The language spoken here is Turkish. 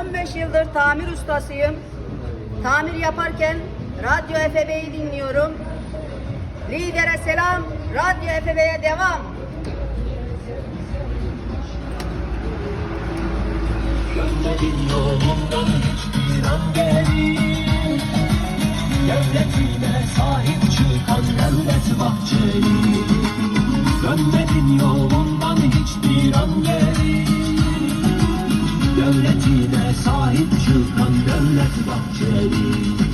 15 yıldır tamir ustasıyım. Tamir yaparken Radyo FB'yi dinliyorum. Lidere selam, Radyo FB'ye devam. Gönderin yolundan hiçbir an geri. Devletine sahip çıkan devlet Bahçeli. Dönmedin yolundan hiçbir an geri. Devletine sahip çıkan devlet Bahçeli.